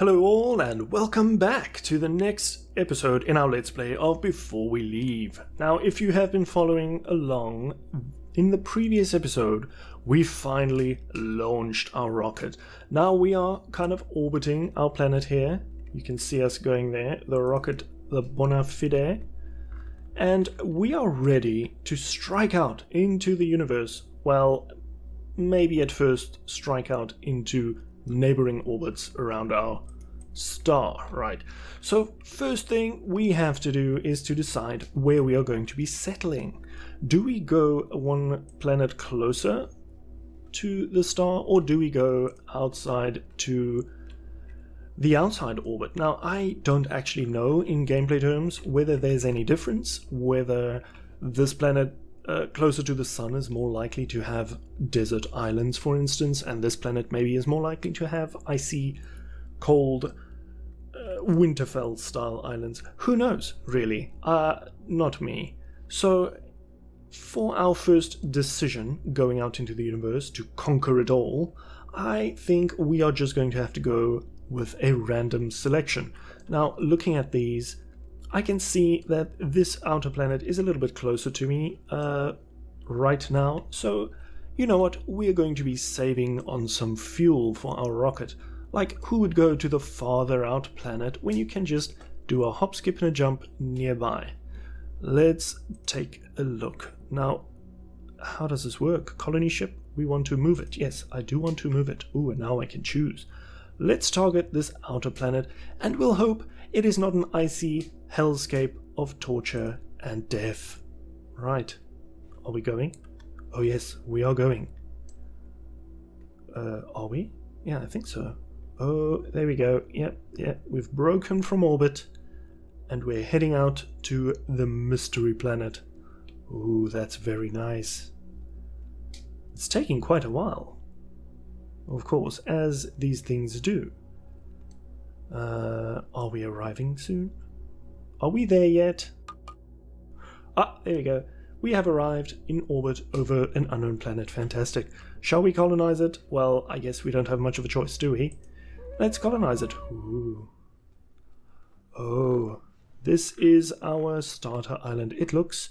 Hello all and welcome back to the next episode in our Let's Play of Before We Leave. Now, if you have been following along, in the previous episode we finally launched our rocket. Now we are kind of orbiting our planet here. You can see us going there, the rocket, the bona fide. And we are ready to strike out into the universe. Well, maybe at first strike out into neighboring orbits around our star, right? So first thing we have to do is to decide where we are going to be settling. Do we go one planet closer to the star, or do we go outside to the outside orbit? Now, I don't actually know in gameplay terms whether there's any difference, whether this planet closer to the sun is more likely to have desert islands, for instance, and this planet maybe is more likely to have icy, cold, Winterfell-style islands. Who knows, really? Not me. So, for our first decision, going out into the universe to conquer it all, I think we are just going to have to go with a random selection. Now, looking at these, I can see that this outer planet is a little bit closer to me right now, so you know what, we're going to be saving on some fuel for our rocket. Like, who would go to the farther out planet when you can just do a hop, skip and a jump nearby? Let's take a look. Now, how does this work? Colony ship, we want to move it. Yes, I do want to move it. Ooh, and now I can choose. Let's target this outer planet, and we'll hope it is not an icy hellscape of torture and death. Right. Are we going? Oh yes, we are going. Are we? Yeah, I think so. Oh, there we go. Yep, we've broken from orbit, and we're heading out to the mystery planet. Ooh, that's very nice. It's taking quite a while. Of course, as these things do. Are we arriving soon? Are we there yet? Ah, there we go. We have arrived in orbit over an unknown planet. Fantastic. Shall we colonize it? Well, I guess we don't have much of a choice, do we? Let's colonize it. Ooh. Oh, this is our starter island. It looks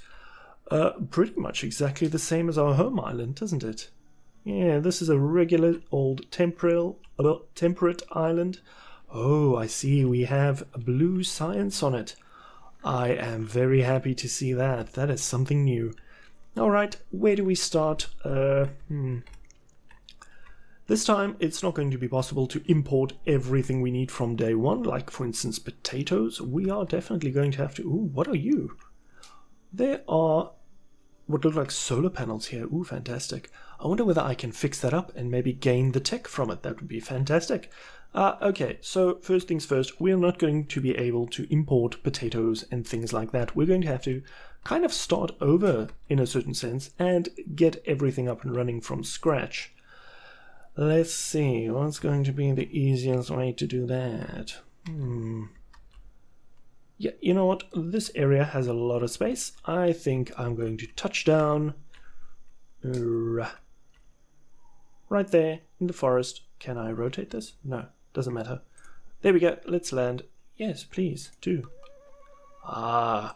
pretty much exactly the same as our home island, doesn't it? Yeah, this is a regular old temperate island. Oh, I see. We have blue science on it. I am very happy to see that. That is something new. Alright, where do we start? This time, it's not going to be possible to import everything we need from day one, like, for instance, potatoes. We are definitely going to have to... Ooh, what are you? There are what look like solar panels here. Ooh, fantastic. I wonder whether I can fix that up and maybe gain the tech from it. That would be fantastic. Okay, so first things first, we're not going to be able to import potatoes and things like that. We're going to have to kind of start over, in a certain sense, and get everything up and running from scratch. Let's see, what's going to be the easiest way to do that? Yeah, you know what? This area has a lot of space. I think I'm going to touch down right there in the forest. Can I rotate this? No, doesn't matter. There we go. Let's land. Yes, please, do. Ah,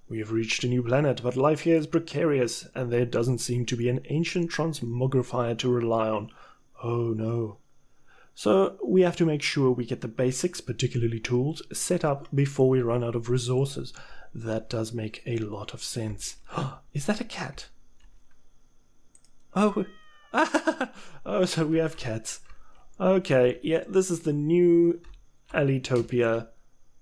we have reached a new planet, but life here is precarious, and there doesn't seem to be an ancient transmogrifier to rely on. Oh no. So we have to make sure we get the basics, particularly tools, set up before we run out of resources. That does make a lot of sense. Is that a cat? Oh, oh, so we have cats. Okay, yeah, this is the new Alitopia.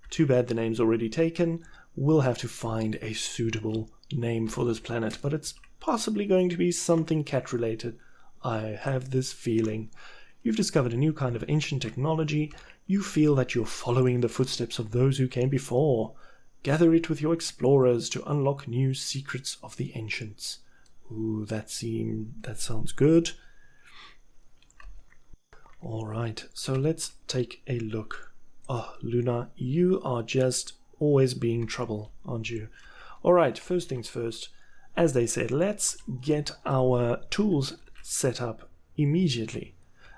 Too bad the name's already taken. We'll have to find a suitable name for this planet, but it's possibly going to be something cat-related. I have this feeling. You've discovered a new kind of ancient technology. You feel that you're following the footsteps of those who came before. Gather it with your explorers to unlock new secrets of the ancients. Ooh, that sounds good. Alright, so let's take a look. Oh, Luna, you are just always being trouble, aren't you? Alright, first things first. As they said, let's get our tools set up immediately.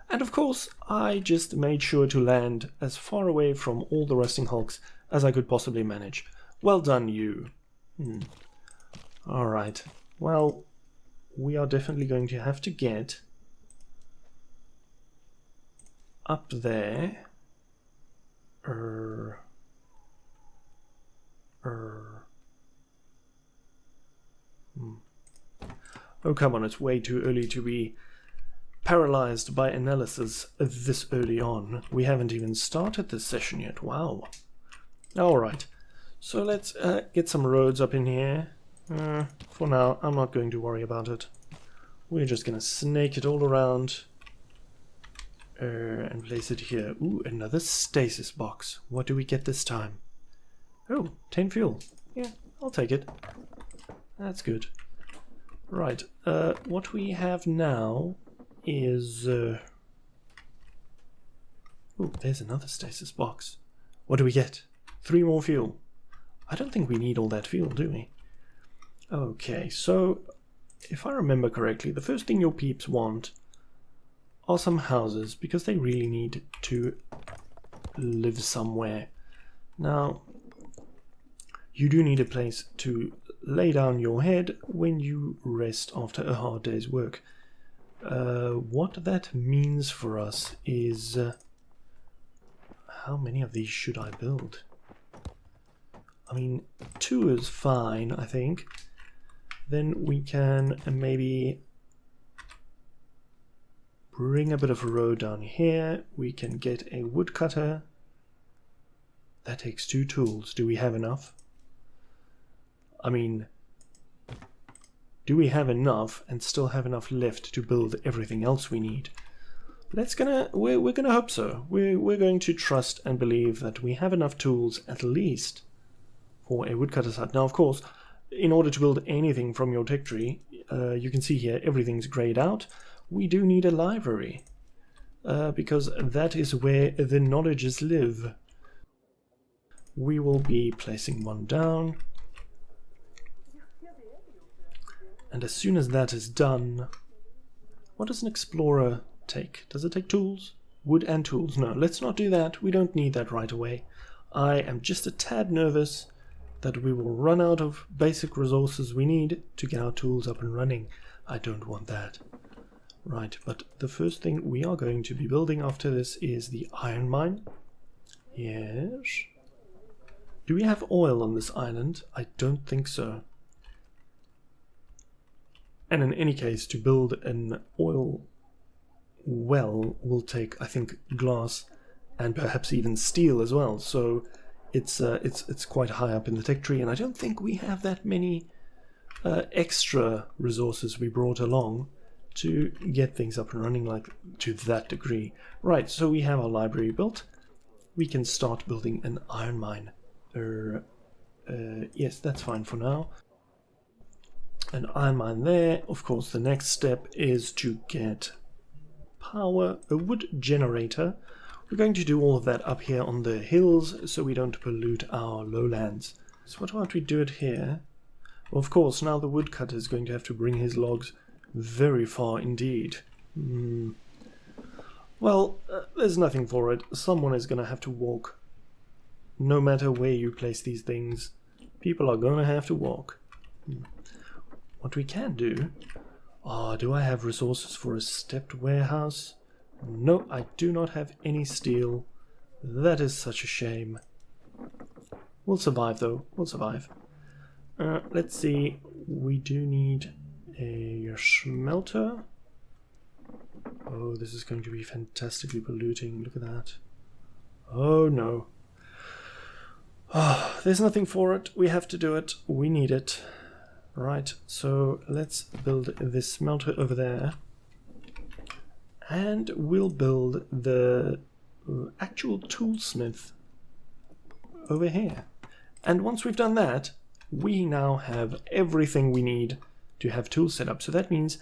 And of course, I just made sure to land as far away from all the resting hulks as I could possibly manage. Well done, you. Alright, well, we are definitely going to have to get up there. Oh, come on, it's way too early to be paralyzed by analysis this early on. We haven't even started this session yet. Wow. Alright, so let's get some roads up in here. For now, I'm not going to worry about it. We're just going to snake it all around and place it here. Ooh, another stasis box. What do we get this time? Oh, 10 fuel. Yeah, I'll take it. That's good. Right, what we have now is... Oh, there's another stasis box. What do we get? 3 more fuel. I don't think we need all that fuel, do we? Okay, so if I remember correctly, the first thing your peeps want are some houses, because they really need to live somewhere. Now, you do need a place to lay down your head when you rest after a hard day's work. What that means for us is... how many of these should I build? I mean, 2 is fine, I think. Then we can maybe bring a bit of a road down here. We can get a woodcutter. That takes 2 tools. Do we have enough? I mean, do we have enough and still have enough left to build everything else we need? We're gonna hope so. We're going to trust and believe that we have enough tools at least for a woodcutter's hut. Now, of course, in order to build anything from your tech tree, you can see here everything's grayed out. We do need a library because that is where the knowledges live. We will be placing one down. And as soon as that is done, what does an explorer take? Does it take tools? Wood and tools? No, let's not do that. We don't need that right away. I am just a tad nervous that we will run out of basic resources we need to get our tools up and running. I don't want that. Right, but the first thing we are going to be building after this is the iron mine. Yes. Do we have oil on this island? I don't think so. And in any case, to build an oil well will take, I think, glass and perhaps even steel as well. So it's quite high up in the tech tree, and I don't think we have that many extra resources we brought along to get things up and running like to that degree. Right, so we have our library built. We can start building an iron mine. Yes, that's fine for now. An iron mine there. Of course, the next step is to get power, a wood generator. We're going to do all of that up here on the hills so we don't pollute our lowlands. So what about we do it here? Well, of course, now the woodcutter is going to have to bring his logs very far indeed. Well, there's nothing for it. Someone is going to have to walk. No matter where you place these things, people are going to have to walk. What we can do... do I have resources for a stepped warehouse? No, I do not have any steel. That is such a shame. We'll survive though, we'll survive. Let's see, we do need a smelter. Oh, this is going to be fantastically polluting, look at that. Oh no. There's nothing for it, we have to do it, we need it. Right, so let's build this smelter over there. And we'll build the actual toolsmith over here. And once we've done that, we now have everything we need to have tools set up. So that means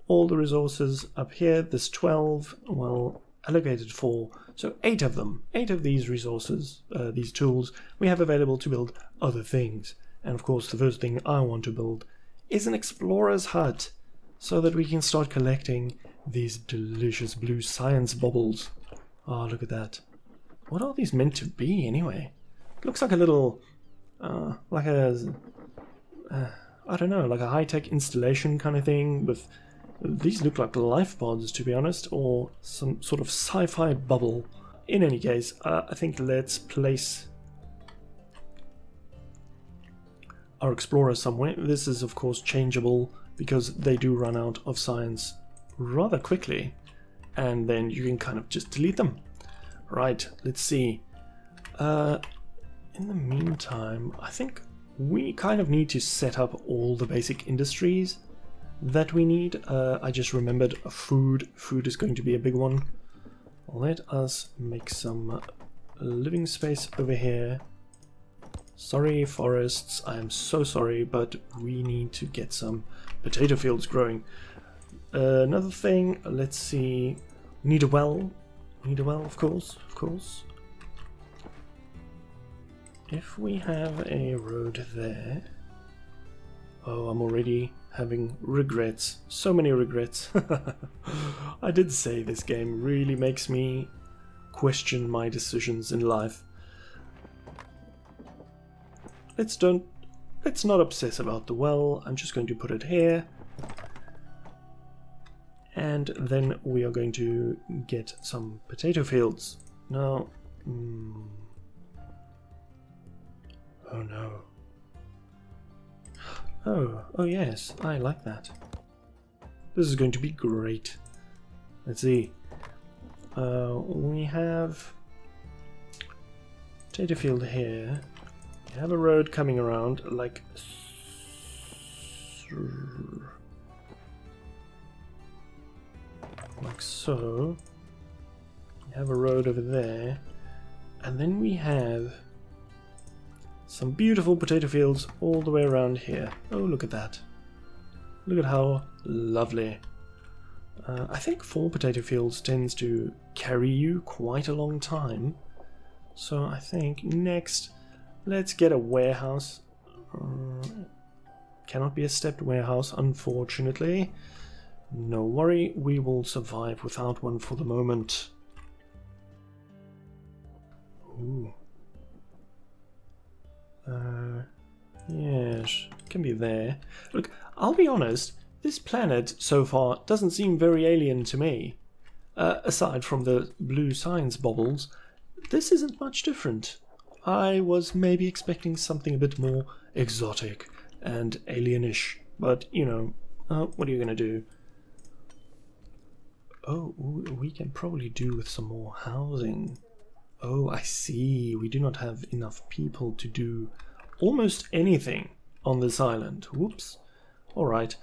all the resources up here, there's 12, well, allocated for, so 8 of them. 8 of these resources, these tools, we have available to build other things. And of course, the first thing I want to build is an explorer's hut, so that we can start collecting these delicious blue science bubbles. Oh, look at that. What are these meant to be, anyway? It looks like a little, like a, I don't know, like a high-tech installation kind of thing with... These look like life pods, to be honest, or some sort of sci-fi bubble. In any case, I think let's place our explorer somewhere. This is, of course, changeable because they do run out of science rather quickly, and then you can kind of just delete them. Right, let's see. In the meantime, I think we kind of need to set up all the basic industries that we need. I just remembered food. Food is going to be a big one. Let us make some living space over here. Sorry, forests, I am so sorry, but we need to get some potato fields growing. Another thing, let's see. We need a well. We need a well, of course, of course. If we have a road there... Oh, I'm already having regrets. So many regrets. I did say this game really makes me question my decisions in life. Let's not obsess about the well. I'm just going to put it here. And then we are going to get some potato fields. Now... Oh no. Oh yes, I like that. This is going to be great. Let's see. We have potato field here. We have a road coming around like so. We have a road over there, and then we have some beautiful potato fields all the way around here. Oh, look at that. Look at how lovely. I think 4 potato fields tends to carry you quite a long time. So I think next, let's get a warehouse. Cannot be a stepped warehouse, unfortunately. No worry, we will survive without one for the moment. Ooh. Yes, can be there. Look, I'll be honest, this planet so far doesn't seem very alien to me. Aside from the blue science bubbles, this isn't much different. I was maybe expecting something a bit more exotic and alienish, but you know, what are you gonna do? Oh, we can probably do with some more housing. Oh, I see. We do not have enough people to do almost anything on this island. Whoops. Alright.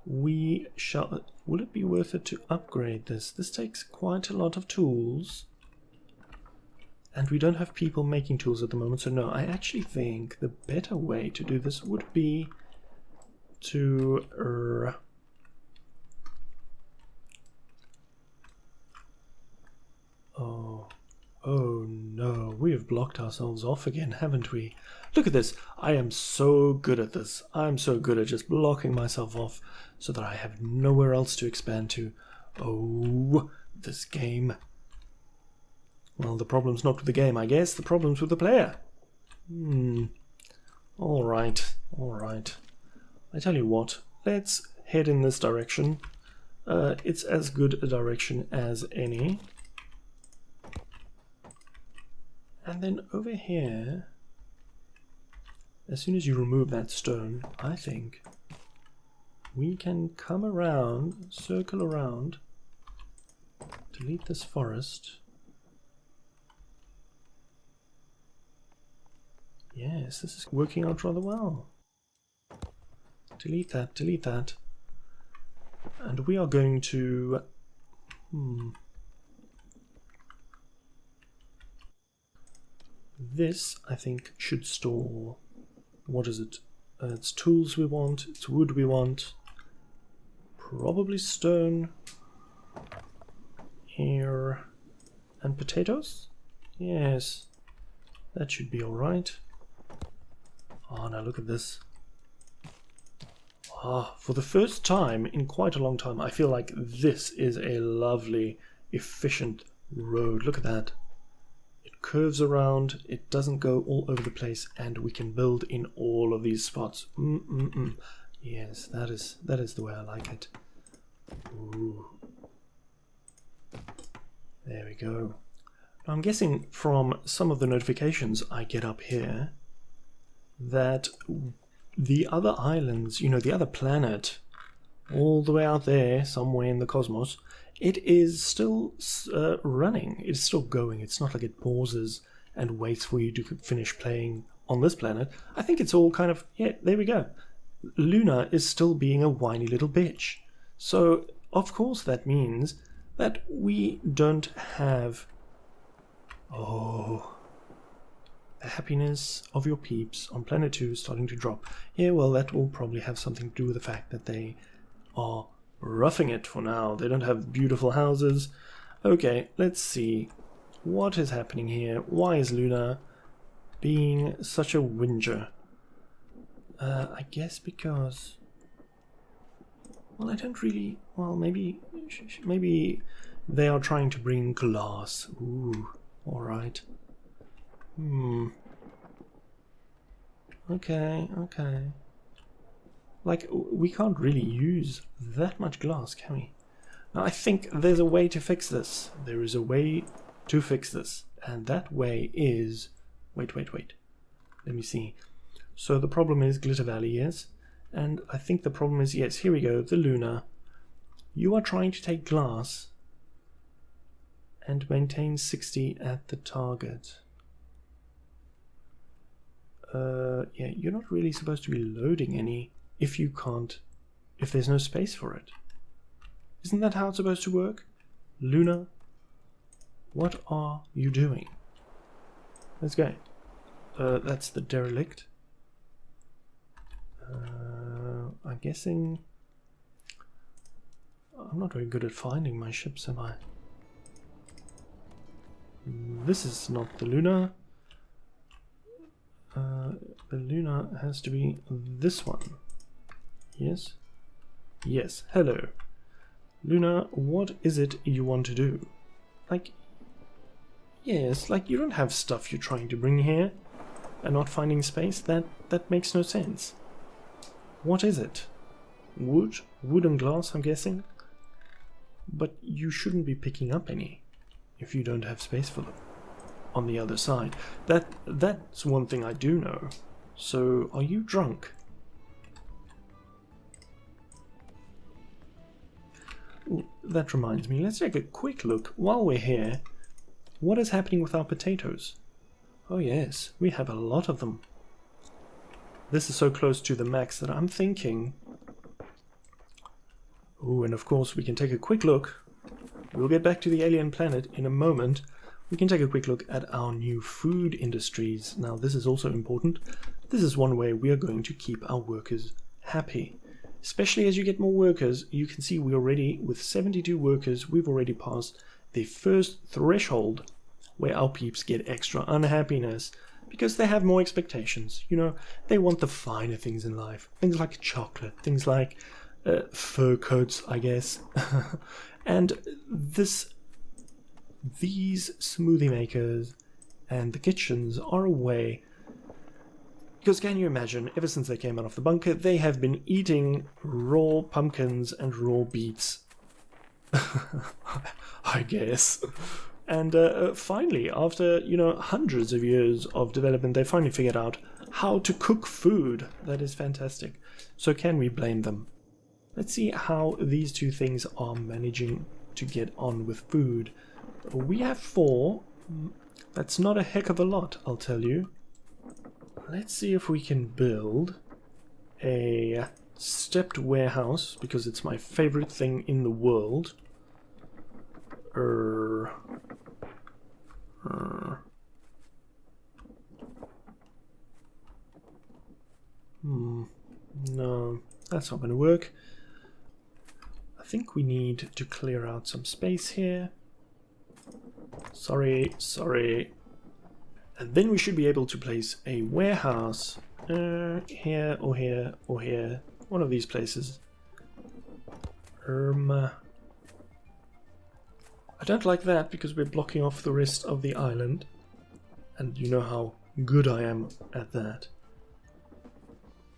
We shall... Will it be worth it to upgrade this? This takes quite a lot of tools. And we don't have people making tools at the moment, so no, I actually think the better way to do this would be to... Oh no, we have blocked ourselves off again, haven't we? Look at this. I am so good at this. I'm so good at just blocking myself off so that I have nowhere else to expand to. Oh, this game. Well, the problem's not with the game, I guess. The problem's with the player. Alright, alright. I tell you what, let's head in this direction. It's as good a direction as any. And then over here, as soon as you remove that stone, I think we can come around, circle around, delete this forest. Yes, this is working out rather well. Delete that, delete that. And we are going to... This, I think, should store... What is it? It's tools we want, it's wood we want. Probably stone. Here. And potatoes? Yes. That should be alright. Oh, now look at this. For the first time in quite a long time, I feel like this is a lovely, efficient road. Look at that. It curves around, it doesn't go all over the place, and we can build in all of these spots. Yes, that is the way I like it. Ooh. There we go. Now, I'm guessing from some of the notifications I get up here that the other islands, you know, the other planet, all the way out there, somewhere in the cosmos, it is still running. It's still going. It's not like it pauses and waits for you to finish playing on this planet. I think it's all kind of, yeah, there we go. Luna is still being a whiny little bitch. So, of course, that means that we don't have... Oh... the happiness of your peeps on Planet 2 is starting to drop. Yeah, well, that will probably have something to do with the fact that they are roughing it for now. They don't have beautiful houses. Okay, let's see. What is happening here? Why is Luna being such a whinger? I guess because... Well, I don't really... Well, maybe they are trying to bring glass. Ooh, alright. Okay. Like, we can't really use that much glass, can we? Now, I think there's a way to fix this. There is a way to fix this. And that way is... Wait. Let me see. So the problem is Glitter Valley, yes? And I think the problem is, yes, here we go, the Luna. You are trying to take glass and maintain 60 at the target. Yeah, you're not really supposed to be loading any if there's no space for it. Isn't that how it's supposed to work? Luna, what are you doing? Let's go. That's the derelict. I'm guessing... I'm not very good at finding my ships, am I? This is not the Luna. The Luna has to be this one. Yes? Yes. Hello. Luna, what is it you want to do? Like... Yes, like you don't have stuff you're trying to bring here and not finding space. That makes no sense. What is it? Wood? Wood and glass, I'm guessing? But you shouldn't be picking up any if you don't have space for them on the other side. That's one thing I do know. So, are you drunk? Ooh, that reminds me, let's take a quick look while we're here. What is happening with our potatoes? Oh yes, we have a lot of them. This is so close to the max that I'm thinking... Oh, and of course we can take a quick look. We'll get back to the alien planet in a moment. We can take a quick look at our new food industries. Now this is also important. This is one way we are going to keep our workers happy. Especially as you get more workers, you can see we already, with 72 workers, we've already passed the first threshold where our peeps get extra unhappiness because they have more expectations. You know, they want the finer things in life. Things like chocolate, things like fur coats, I guess. And these smoothie makers and the kitchens are a way, because can you imagine, ever since they came out of the bunker, they have been eating raw pumpkins and raw beets. I guess. And finally, after, you know, hundreds of years of development, they finally figured out how to cook food. That is fantastic. So can we blame them? Let's see how these two things are managing to get on with food. We have 4. That's not a heck of a lot, I'll tell you. Let's see if we can build a stepped warehouse, because it's my favorite thing in the world. No, that's not going to work. I think we need to clear out some space here. Sorry. And then we should be able to place a warehouse here or here or here. one of these places. I don't like that because we're blocking off the rest of the island. And you know how good I am at that.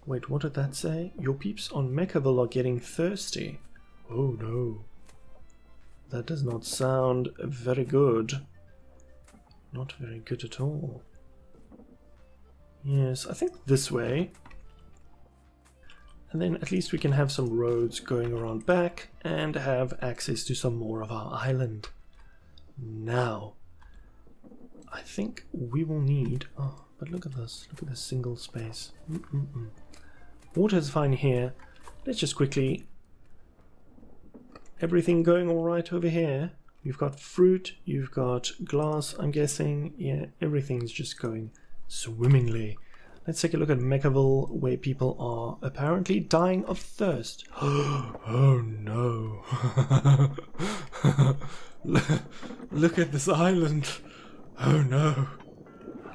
Wait, what did that say? Your peeps on Mechaville are getting thirsty. Oh no. That does not sound very good. Not very good at all. Yes, I think this way. And then at least we can have some roads going around back and have access to some more of our island. Now, I think we will need... Oh, but look at this. Look at this single space. Water is fine here. Let's just quickly... Everything going all right over here? You've got fruit, you've got glass, I'm guessing. Yeah, everything's just going swimmingly. Let's take a look at Mechaville, where people are apparently dying of thirst. Oh no. Look at this island. Oh no.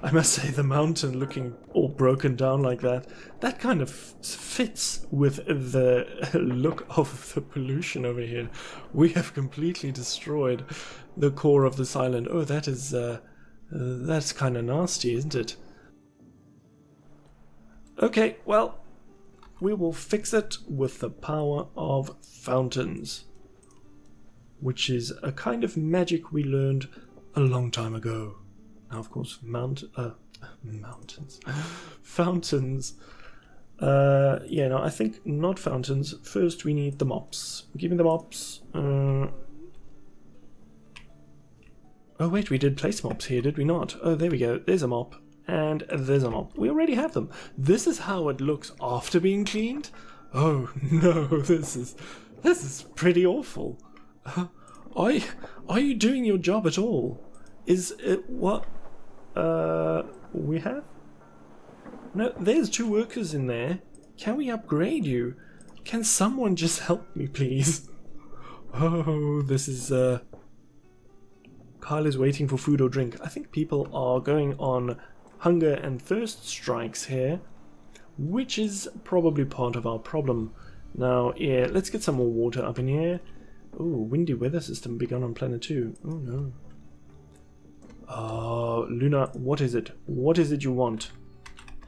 I must say the mountain looking all broken down like that, that kind of fits with the look of the pollution over here. We have completely destroyed the core of this island. Oh, that is, that's kind of nasty, isn't it? Okay, well, we will fix it with the power of fountains, which is a kind of magic we learned a long time ago. Now, of course, mountains. Fountains. Yeah, no, I think not fountains. First, we need the mops. Give me the mops. Oh, wait, we did place mops here, did we not? Oh, there we go. There's a mop. And there's a mop. We already have them. This is how it looks after being cleaned. Oh, no, this is pretty awful. Are you doing your job at all? Is it what we have? No, there's 2 workers in there. Can we upgrade you? Can someone just help me, please? Oh, this is Kyle is waiting for food or drink. I think people are going on hunger and thirst strikes here, which is probably part of our problem. Now, yeah, let's get some more water up in here. Oh, windy weather system begun on planet 2. Oh no. Luna, what is it? What is it you want?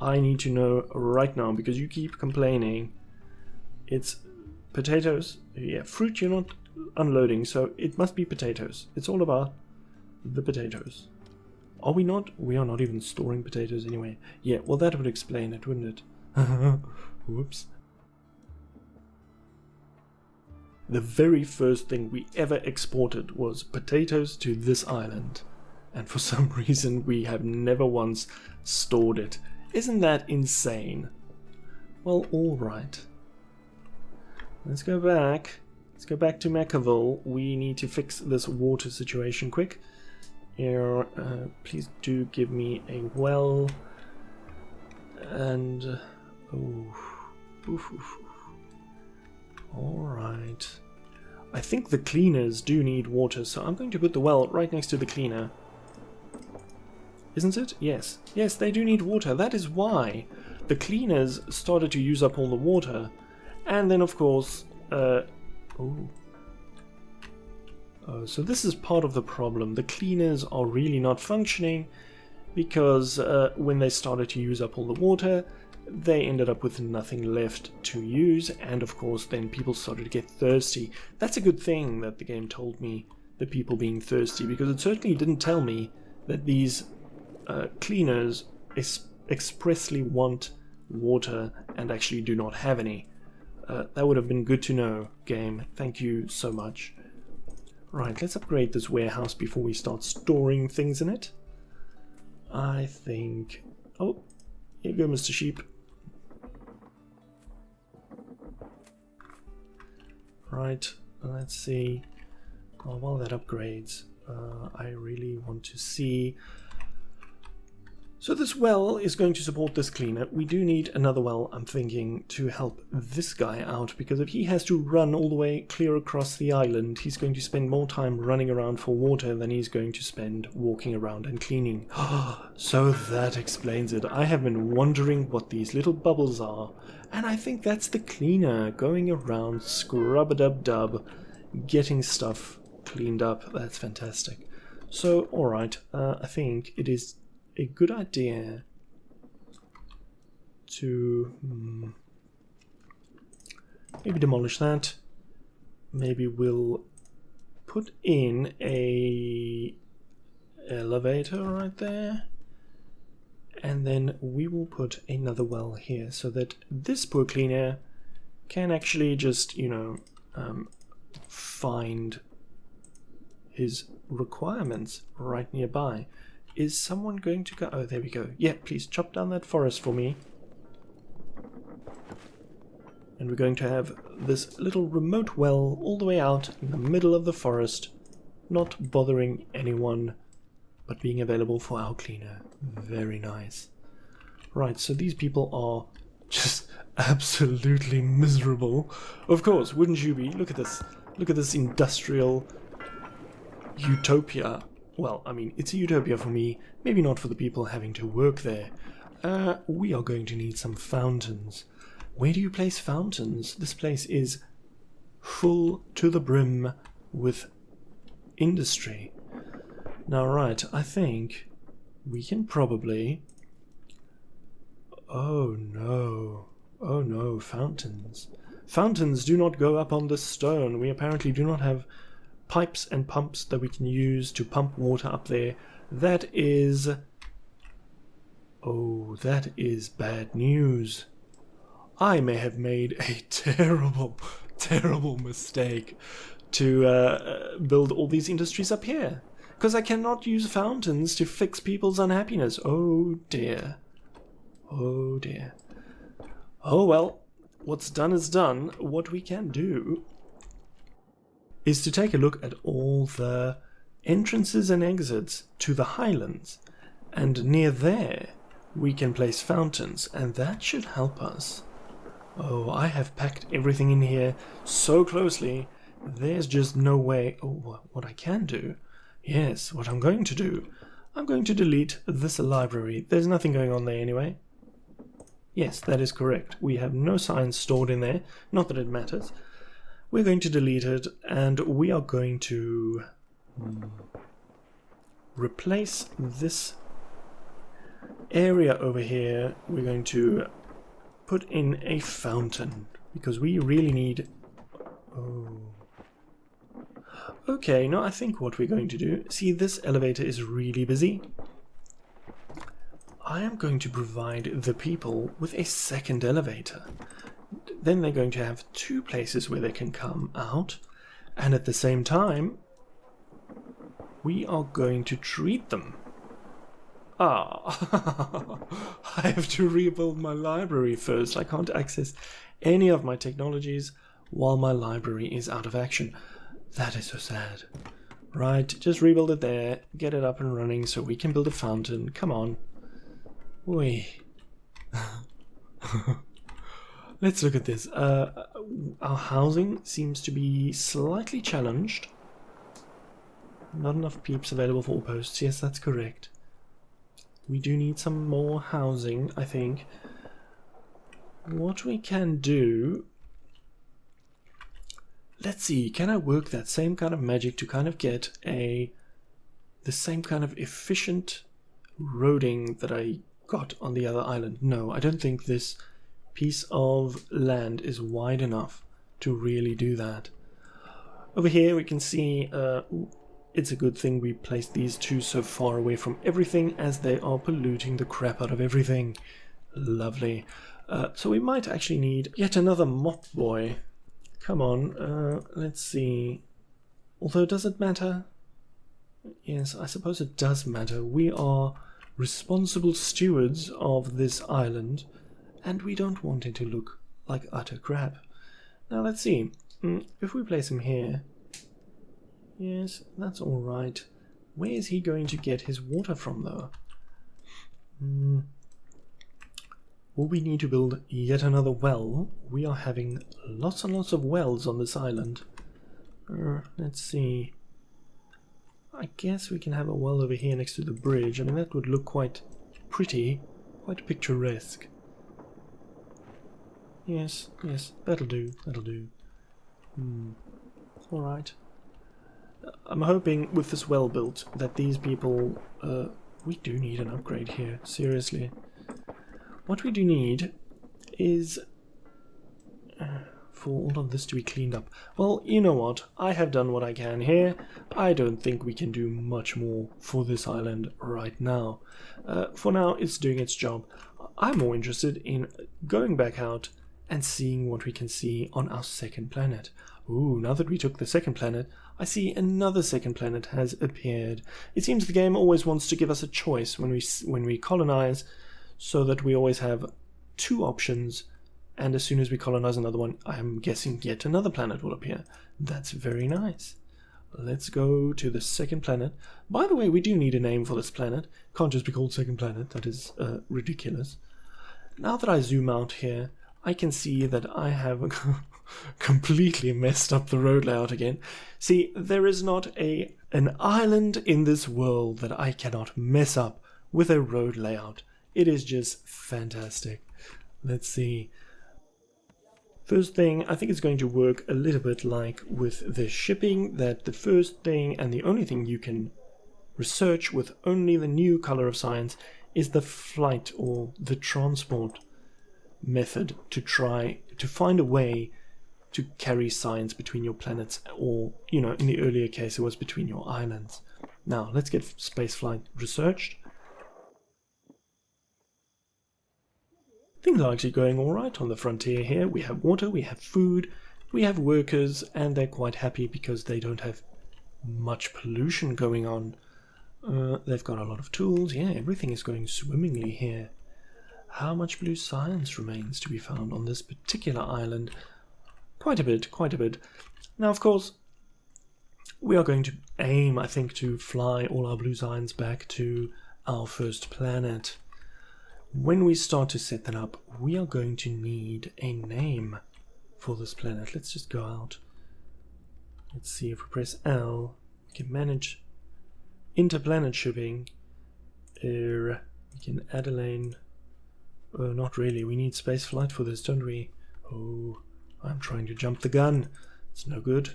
I need to know right now because you keep complaining. It's potatoes. Yeah, fruit you're not unloading, so it must be potatoes. It's all about the potatoes. Are we not? We are not even storing potatoes anyway. Yeah, well that would explain it, wouldn't it? Whoops. The very first thing we ever exported was potatoes to this island. And for some reason we have never once stored it. Isn't that insane? Well, alright. Let's go back. Let's go back to Mechaville. We need to fix this water situation quick. Here, please do give me a well. And... Alright. I think the cleaners do need water, so I'm going to put the well right next to the cleaner. Isn't it? Yes. Yes, they do need water. That is why the cleaners started to use up all the water. And then, of course... so this is part of the problem. The cleaners are really not functioning because when they started to use up all the water, they ended up with nothing left to use, and of course then people started to get thirsty. That's a good thing that the game told me, the people being thirsty, because it certainly didn't tell me that these cleaners expressly want water and actually do not have any. That would have been good to know, game. Thank you so much. Right, let's upgrade this warehouse before we start storing things in it. I think... Oh, here you go, Mr. Sheep. Right, let's see. Oh, while that upgrades, I really want to see So this well is going to support this cleaner. We do need another well, I'm thinking, to help this guy out, because if he has to run all the way clear across the island, he's going to spend more time running around for water than he's going to spend walking around and cleaning. So that explains it. I have been wondering what these little bubbles are, and I think that's the cleaner going around scrub-a-dub-dub, getting stuff cleaned up. That's fantastic. So, alright, I think it is a good idea to maybe demolish that. Maybe we'll put in a elevator right there, and then we will put another well here so that this poor cleaner can actually just, you know, find his requirements right nearby. Is someone going to go? Oh, there we go. Yeah, please chop down that forest for me. And we're going to have this little remote well all the way out in the middle of the forest, not bothering anyone, but being available for our cleaner. Very nice. Right, so these people are just absolutely miserable. Of course, wouldn't you be? Look at this. Look at this industrial utopia. Well, I mean, it's a utopia for me, maybe not for the people having to work there. We are going to need some fountains. Where do you place fountains? This place is full to the brim with industry. Now, right, I think we can probably... Oh no, fountains. Fountains do not go up on the stone. We apparently do not have pipes and pumps that we can use to pump water up there. That is... Oh, that is bad news. I may have made a terrible mistake to build all these industries up here, because I cannot use fountains to fix people's unhappiness. Oh dear. Oh dear. Oh well, what's done is done. What we can do is to take a look at all the entrances and exits to the highlands, and near there we can place fountains, and that should help us. Oh, I have packed everything in here so closely, there's just no way. Oh, what I can do, yes, what I'm going to do, I'm going to delete this library. There's nothing going on there anyway. Yes, that is correct. We have no signs stored in there, not that it matters. We're going to delete it, and we are going to replace this area over here. We're going to put in a fountain, because we really need... Oh. Okay, no, I think what we're going to do... See, this elevator is really busy. I am going to provide the people with a second elevator. Then they're going to have two places where they can come out, and at the same time we are going to treat them. I have to rebuild my library first. I can't access any of my technologies while my library is out of action. That is so sad. Right, just rebuild it there, get it up and running so we can build a fountain. Come on. Oi. Let's look at this. Our housing seems to be slightly challenged. Not enough peeps available for all posts. Yes, that's correct. We do need some more housing, I think. What we can do... Let's see, can I work that same kind of magic to kind of get the same kind of efficient roading that I got on the other island? No, I don't think this piece of land is wide enough to really do that. Over here we can see it's a good thing we placed these two so far away from everything, as they are polluting the crap out of everything. Lovely. So we might actually need yet another mop boy. Come on, let's see. Although, does it matter? Yes, I suppose it does matter. We are responsible stewards of this island, and we don't want it to look like utter crap. Now let's see. If we place him here... Yes, that's alright. Where is he going to get his water from, though? Will we need to build yet another well? We are having lots and lots of wells on this island. Let's see. I guess we can have a well over here next to the bridge. I mean, that would look quite pretty, quite picturesque. Yes, that'll do, that'll do. Alright. I'm hoping with this well built that these people... we do need an upgrade here, seriously. What we do need is for all of this to be cleaned up. Well, you know what? I have done what I can here. I don't think we can do much more for this island right now. For now, it's doing its job. I'm more interested in going back out and seeing what we can see on our second planet. Ooh, now that we took the second planet, I see another second planet has appeared. It seems the game always wants to give us a choice when we colonize, so that we always have two options, and as soon as we colonize another one, I'm guessing yet another planet will appear. That's very nice. Let's go to the second planet. By the way, we do need a name for this planet. Can't just be called second planet. That is ridiculous. Now that I zoom out here, I can see that I have completely messed up the road layout again. See, there is not an island in this world that I cannot mess up with a road layout. It is just fantastic. Let's see. First thing, I think it's going to work a little bit like with the shipping, that the first thing and the only thing you can research with only the new color of science is the flight or the transport method, to try to find a way to carry science between your planets, or, you know, in the earlier case it was between your islands. Now, let's get spaceflight researched. Things are actually going alright on the frontier here. We have water, we have food, we have workers, and they're quite happy because they don't have much pollution going on. They've got a lot of tools. Yeah, everything is going swimmingly here. How much blue science remains to be found on this particular island? Quite a bit, quite a bit. Now, of course, we are going to aim, I think, to fly all our blue science back to our first planet. When we start to set that up, we are going to need a name for this planet. Let's just go out. Let's see if we press L, we can manage interplanet shipping. We can add a lane. Not really, we need space flight for this, don't we? Oh, I'm trying to jump the gun. It's no good.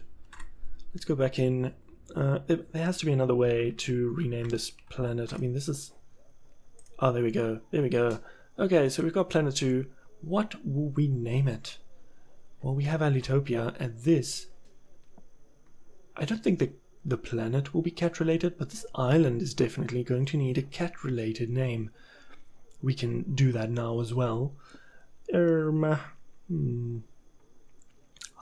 Let's go back in. There has to be another way to rename this planet. I mean, this is... Oh, there we go. There we go. Okay, so we've got Planet 2. What will we name it? Well, we have Alitopia, and this... I don't think the planet will be cat-related, but this island is definitely going to need a cat-related name. We can do that now as well.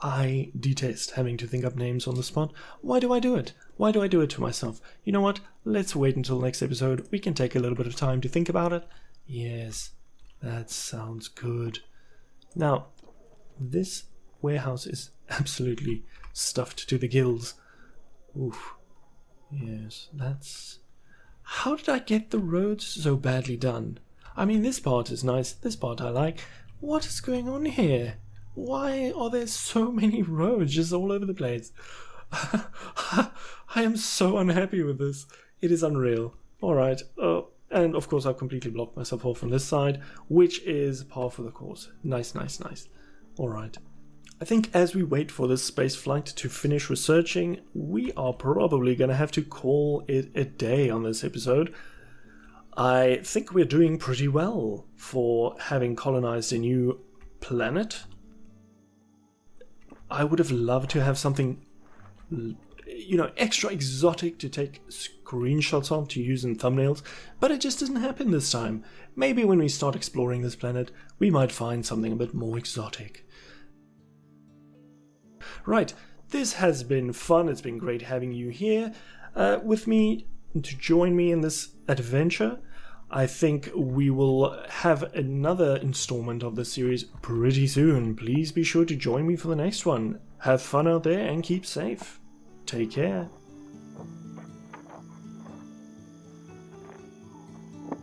I detest having to think up names on the spot. Why do I do it? Why do I do it to myself? You know what? Let's wait until next episode. We can take a little bit of time to think about it. Yes, that sounds good. Now, this warehouse is absolutely stuffed to the gills. Oof. Yes, that's... How did I get the roads so badly done? I mean, this part is nice. This part I like. What is going on here? Why are there so many roads just all over the place? I am so unhappy with this. It is unreal. Alright, and of course I've completely blocked myself off on this side, which is par for the course. Nice, nice, nice. Alright. I think as we wait for this space flight to finish researching, we are probably going to have to call it a day on this episode. I think we're doing pretty well for having colonized a new planet. I would have loved to have something, you know, extra exotic to take screenshots of to use in thumbnails, but it just doesn't happen this time. Maybe when we start exploring this planet, we might find something a bit more exotic. Right, this has been fun. It's been great having you here with me to join me in this adventure. I think we will have another installment of this series pretty soon. Please be sure to join me for the next one. Have fun out there and keep safe. Take care.